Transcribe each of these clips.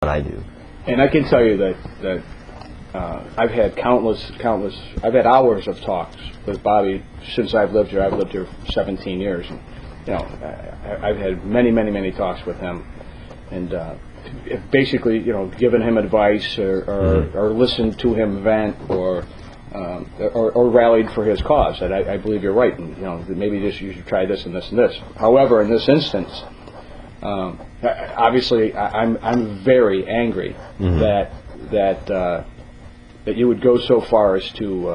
what I do. And I can tell you that I've had I've had hours of talks with Bobby since I've lived here. I've lived here for 17 years. And, I've had many talks with him, and basically, given him advice or listened to him vent or rallied for his cause. That I believe you're right, and maybe you should try this and this and this. However, in this instance, obviously, I'm very angry that you would go so far as to,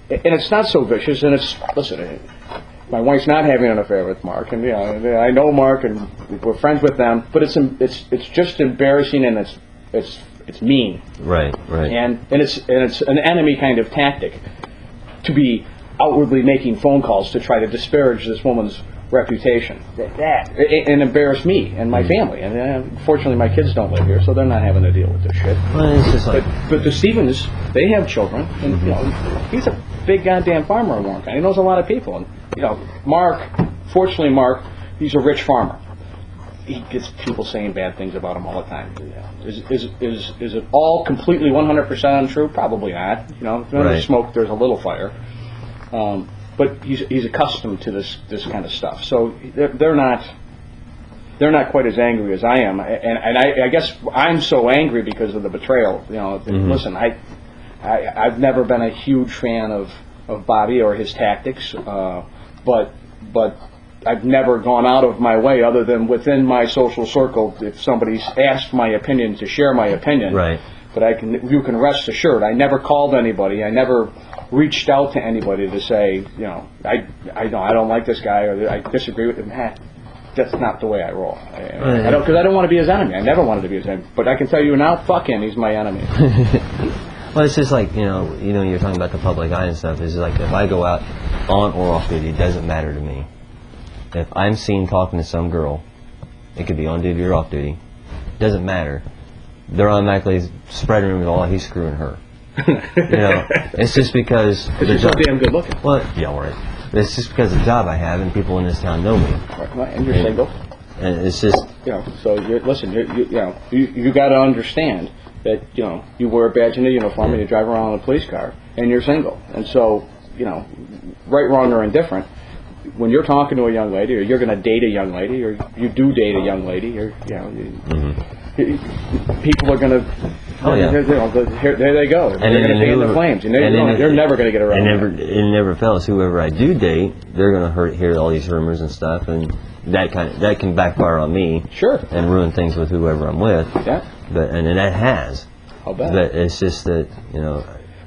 and it's not so vicious. And listen, my wife's not having an affair with Mark, and I know Mark, and we're friends with them. But it's just embarrassing, and it's mean. Right. And it's an enemy kind of tactic to be outwardly making phone calls to try to disparage this woman's reputation and embarrass me and my family. And unfortunately, my kids don't live here, so they're not having to deal with this shit. Well, it's just like, but the Stevens, they have children, and he's a big goddamn farmer in Warren County. He knows a lot of people, and Mark, he's a rich farmer. He gets people saying bad things about him all the time. Is it all completely 100% untrue? Probably not. If there's smoke, there's a little fire. But he's accustomed to this kind of stuff. So they're not quite as angry as I am. And I guess I'm so angry because of the betrayal. Listen, I've never been a huge fan of Bobby or his tactics, but I've never gone out of my way, other than within my social circle, if somebody's asked my opinion, to share my opinion. Right. But you can rest assured, I never called anybody. I never reached out to anybody to say, I don't like this guy, or I disagree with him. That's not the way I roll. Because I don't want to be his enemy. I never wanted to be his enemy. But I can tell you now, fuck him. He's my enemy. Well, it's just like, you're talking about the public eye and stuff. It's like, if I go out on or off duty, it doesn't matter to me. If I'm seen talking to some girl, it could be on duty or off duty, it doesn't matter. They're automatically spreading rumors, oh, he's screwing her. It's just because you're so damn good looking. Well, yeah, right. It's just because of the job I have, and people in this town know me. Right. And you're single. And it's just, So listen, you got to understand that you wear a badge and a uniform, and you drive around in a police car, and you're single. And so right, wrong, or indifferent, when you're talking to a young lady, or you're going to date a young lady, or you do date a young lady, or people are going to. Oh yeah. There they go. And they're going to fan the flames. And they're never going to get around. It never fails. Whoever I do date, they're going to hear all these rumors and stuff, and that can backfire on me. Sure. And ruin things with whoever I'm with. Yeah. But and that has. I'll bet. But it's just that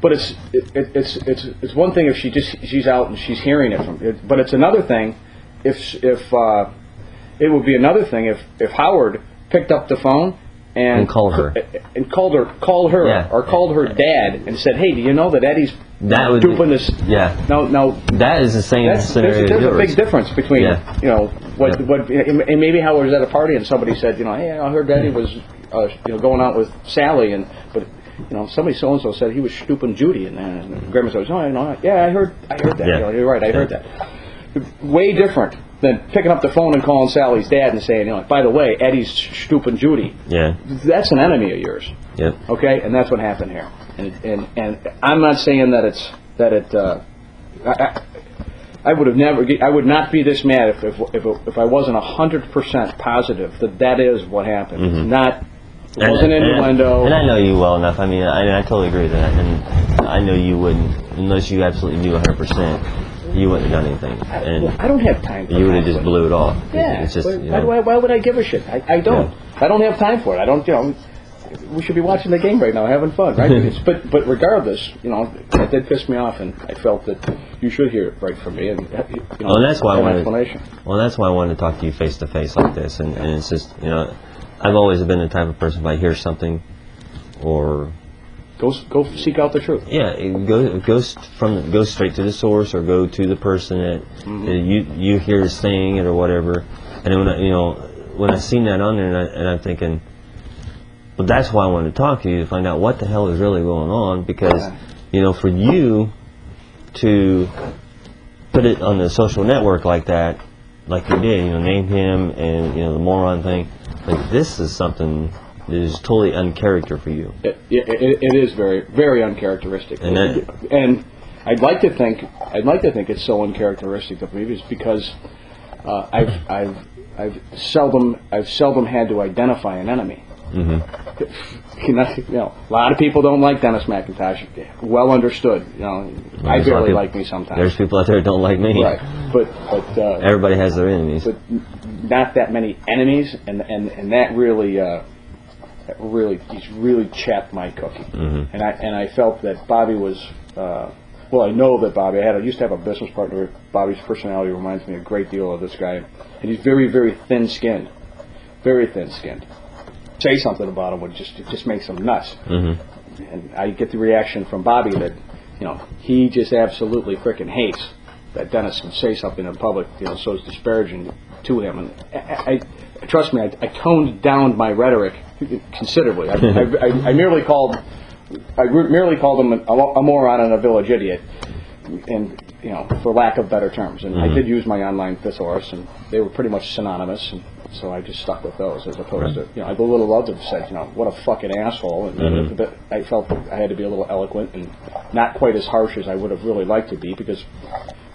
But it's one thing if she's out and she's hearing it from. But it's another thing if it would be another thing if Howard picked up the phone and called her yeah. Or called her dad and said, "Hey, do you know that Eddie's duping this?" Yeah. Now that is the same scenario. There's a big difference between what and maybe Howard was at a party and somebody said, "Hey, I heard Eddie was going out with Sally," but somebody so and so said he was stooping Judy, and Grandma says, "Oh, I heard that. Yeah. You're right, I heard that." Way different than picking up the phone and calling Sally's dad and saying, "By the way, Eddie's stooping Judy." Yeah. That's an enemy of yours. Yep. Okay, and that's what happened here. And I'm not saying that I would not be this mad if I wasn't 100% positive that is what happened. Mm-hmm. It's not. It wasn't innuendo. And I know you well enough. I mean, I totally agree with that. And I know you wouldn't, unless you absolutely knew 100%. You wouldn't have done anything. And I don't have time for it. You would have just blew it off. Yeah. It's just, why would I give a shit? I don't. Yeah. I don't have time for it. I don't, we should be watching the game right now, having fun, right? but regardless, it did piss me off, and I felt that you should hear it right from me. And, that's why I explanation. Well, that's why I wanted to talk to you face to face like this. And it's just, I've always been the type of person, if I hear something or... Go seek out the truth. Yeah, go straight to the source, or go to the person that you hear saying it or whatever. And then when I seen that on there, and I'm thinking, well, that's why I wanted to talk to you, to find out what the hell is really going on, because for you to put it on the social network like that, like you did, name him and the moron thing, like this is something is totally uncharacter for you. It is very, very uncharacteristic, and I'd like to think it's so uncharacteristic of me is because I've seldom had to identify an enemy. Mm-hmm. A lot of people don't like Dennis McIntosh. Well understood. I barely like me sometimes. There's people out there that don't like me. Right, but everybody has their enemies. But not that many enemies, and that really he's really chapped my cookie. Mm-hmm. And I felt that Bobby was. Well, I know that Bobby. I used to have a business partner. Bobby's personality reminds me a great deal of this guy, and he's very, very thin-skinned. Very thin-skinned. Say something about him, it just makes him nuts. Mm-hmm. And I get the reaction from Bobby that, he just absolutely frickin' hates that Dennis can say something in public, so it's disparaging to him. And I trust me, I toned down my rhetoric considerably. I merely called him a moron and a village idiot, and for lack of better terms. And I did use my online thesaurus, and they were pretty much synonymous. And so I just stuck with those as opposed to, I would have loved to have said, what a fucking asshole. And but I felt that I had to be a little eloquent and not quite as harsh as I would have really liked to be, because,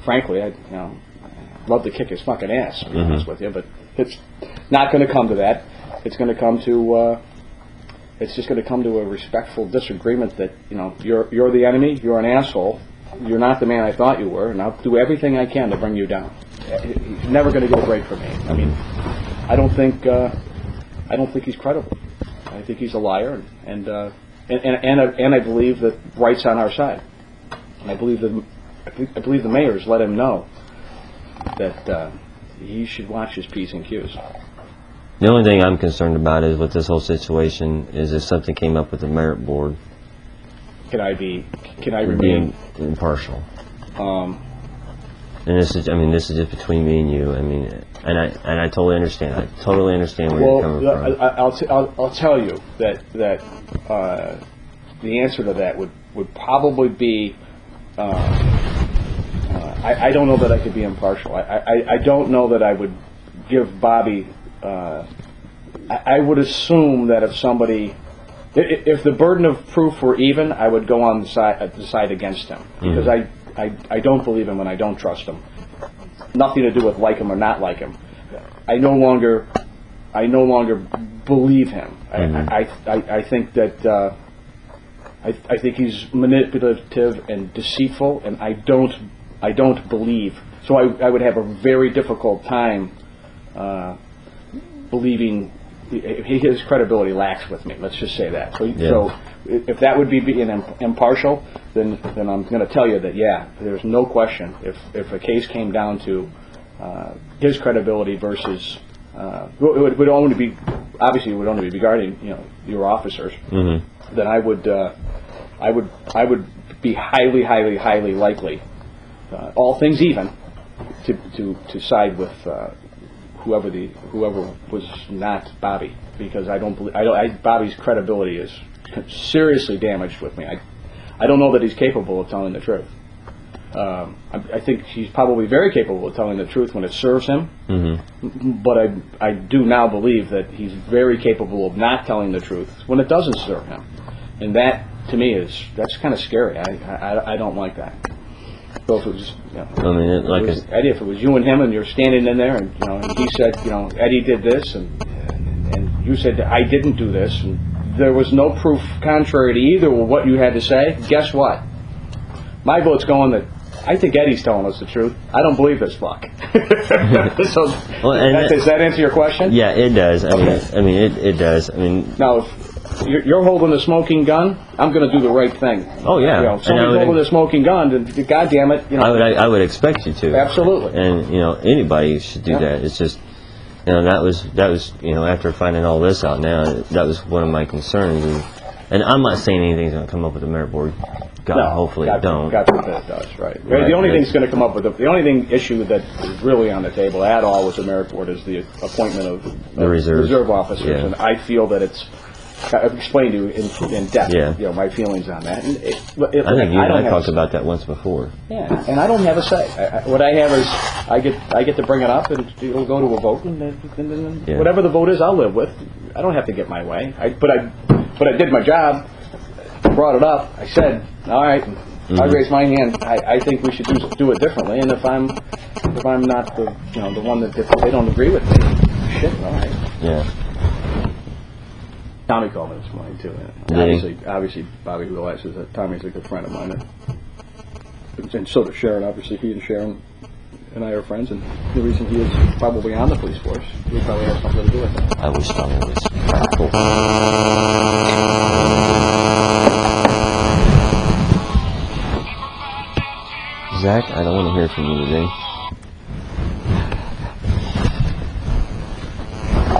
frankly, I'd love to kick his fucking ass, to be honest with you. But it's not going to come to that. It's going to come to, it's just going to come to a respectful disagreement that, you're the enemy, you're an asshole, you're not the man I thought you were, and I'll do everything I can to bring you down. He's never going to get a break from me. I mean, I don't think he's credible. I think he's a liar, and I believe that right's on our side. And I believe the mayor's let him know that he should watch his P's and Q's. The only thing I'm concerned about is with this whole situation is if something came up with the merit board. Can I remain impartial? And this is just between me and you. I mean, and I totally understand. I totally understand where you're coming from. I'll tell you that the answer to that would probably be. I don't know that I could be impartial. I don't know that I would give Bobby. I would assume that if the burden of proof were even, I would go on the side against him, because I don't believe him and I don't trust him. Nothing to do with like him or not like him. I no longer believe him. I think that I think he's manipulative and deceitful, and I don't believe. So I would have a very difficult time believing. His credibility lacks with me. Let's just say that. So if that would be being impartial, then I'm going to tell you that there's no question. If a case came down to his credibility versus it would only be regarding your officers, then I would be highly likely, all things even, to side with. Whoever was not Bobby, because Bobby's credibility is seriously damaged with me. I don't know that he's capable of telling the truth. I think he's probably very capable of telling the truth when it serves him. But I do now believe that he's very capable of not telling the truth when it doesn't serve him, and that to me that's kind of scary. I don't like that. So if it was, Eddie, if it was you and him, and you're standing in there, and and he said, Eddie did this, and you said I didn't do this, and there was no proof contrary to either of what you had to say. Guess what? My vote's going that I think Eddie's telling us the truth. I don't believe this fuck. So, does that answer your question? Yeah, it does. It does. Now, if you're holding a smoking gun, I'm going to do the right thing. Oh yeah. If somebody's holding a smoking gun, then goddamn it, I would expect you to. Absolutely. And anybody should do that. It's just, that was after finding all this out now, that was one of my concerns. And I'm not saying anything's going to come up with the merit board. Hopefully it don't. God forbid it does. Right. The only thing that's going to come up with the only issue that is really on the table at all with the merit board is the appointment of the reserve officers, and I feel that it's I've explained to you in depth, Yeah. my feelings on that. And I think you and I talked about that once before. Yeah, and I don't have a say. What I have is I get to bring it up, and it'll go to a vote, and then whatever the vote is, I'll live with. I don't have to get my way. But I did my job. Brought it up. I said, all right. I raised my hand. I think we should do it differently. And if I'm not the the one that if they don't agree with me, shit, all right. Yeah. Tommy called me this morning too. Obviously, Bobby realizes that Tommy's a good friend of mine, and so does Sharon. Obviously, he and Sharon and I are friends, and the reason he is probably on the police force, he probably has something to do with it. I wish Tommy was cool. Zach, I don't want to hear from you today.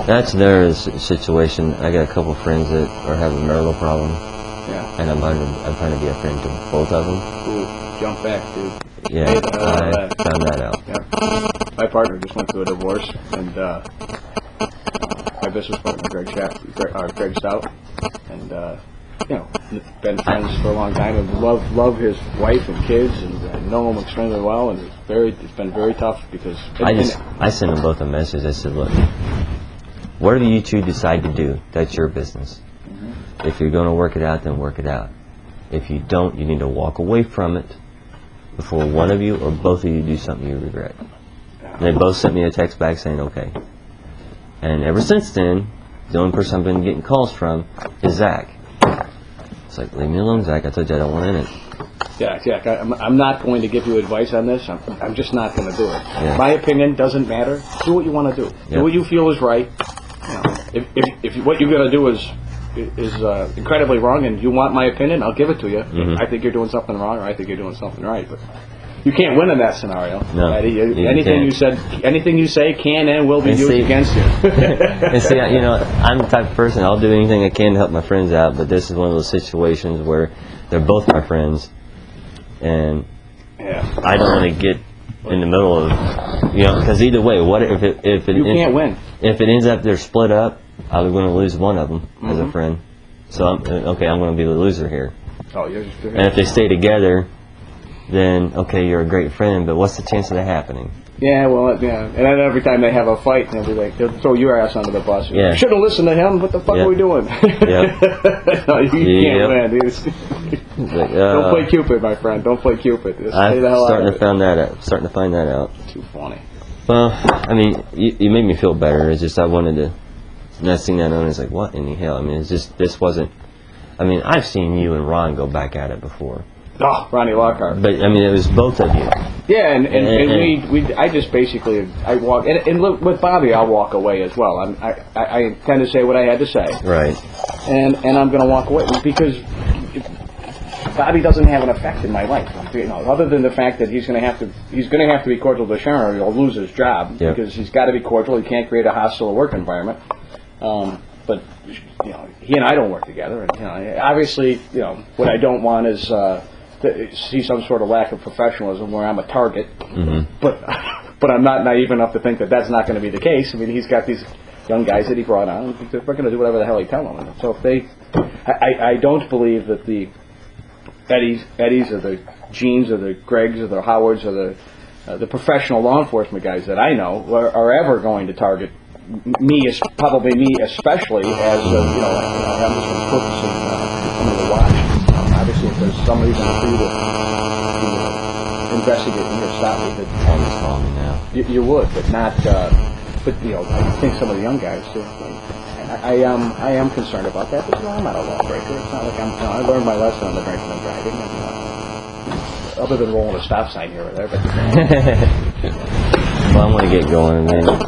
That's their situation. I got a couple friends that are having a marital problem. Yeah. And I'm trying to be a friend to both of them. Ooh, jump back, dude. Yeah, I found that out. Yeah. My partner just went through a divorce, and my business partner, Greg Stout, and been friends for a long time, and love his wife and kids, and know them extremely well, and it's been very tough because I sent them both a message. I said, look, whatever you two decide to do, that's your business. If you're going to work it out, then work it out. If you don't, you need to walk away from it before one of you or both of you do something you regret. And they both sent me a text back saying, okay. And ever since then, the only person I've been getting calls from is Zach. It's like, leave me alone, Zach. I told you I don't want in it. Yeah, Jack, I'm not going to give you advice on this. I'm just not going to do it. Yeah. My opinion doesn't matter. Do what you want to do. Yeah. Do what you feel is right. If what you're going to do is incredibly wrong, and you want my opinion, I'll give it to you. I think you're doing something wrong, or I think you're doing something right. But you can't win in that scenario. No, anything you say can and will be used against you. And see, I'm the type of person, I'll do anything I can to help my friends out, but this is one of those situations where they're both my friends, and I don't want to get in the middle of, because either way, what if it you can't win. If it ends up they're split up, I'm going to lose one of them as a friend. So I'm going to be the loser here. Oh, you're just and if they stay together, then okay, you're a great friend, but what's the chance of that happening? Yeah, well, yeah. And then every time they have a fight, they'll be like, they'll throw your ass under the bus. Yeah. Should have listened to him. What the fuck are we doing? Yep. No, you can't win. Like, don't play Cupid, my friend. Don't play Cupid. Just stay the hell out of it. Starting to find that out. Too funny. Well, I mean, you made me feel better. It's just I wanted to. And I seen that on, it's like, what in the hell? I mean, it's just, this wasn't. I mean, I've seen you and Ron go back at it before. Oh, Ronnie Lockhart. But I mean, it was both of you. Yeah, and I just basically walk, and look, with Bobby, I'll walk away as well. I tend to say what I had to say. Right. And I'm going to walk away because Bobby doesn't have an effect in my life. Other than the fact that he's going to have to be cordial to Sharon, or he'll lose his job because he's got to be cordial. He can't create a hostile work environment. But he and I don't work together, and obviously, what I don't want is to see some sort of lack of professionalism where I'm a target. But I'm not naive enough to think that that's not going to be the case. I mean, he's got these young guys that he brought on. They're going to do whatever the hell he tell them. And so if I don't believe that the Eddies or the Genes or the Gregs or the Howards or the professional law enforcement guys that I know are ever going to target me, probably me especially, as I'm just purposing somebody to watch. Obviously, if there's some reason for you to investigate me or stop me, you would, but not. But I think some of the young guys. I am concerned about that, but I'm not a lawbreaker. It's not like I learned my lesson on the drinking and driving, other than rolling a stop sign here or there. But well, I want to get going, man.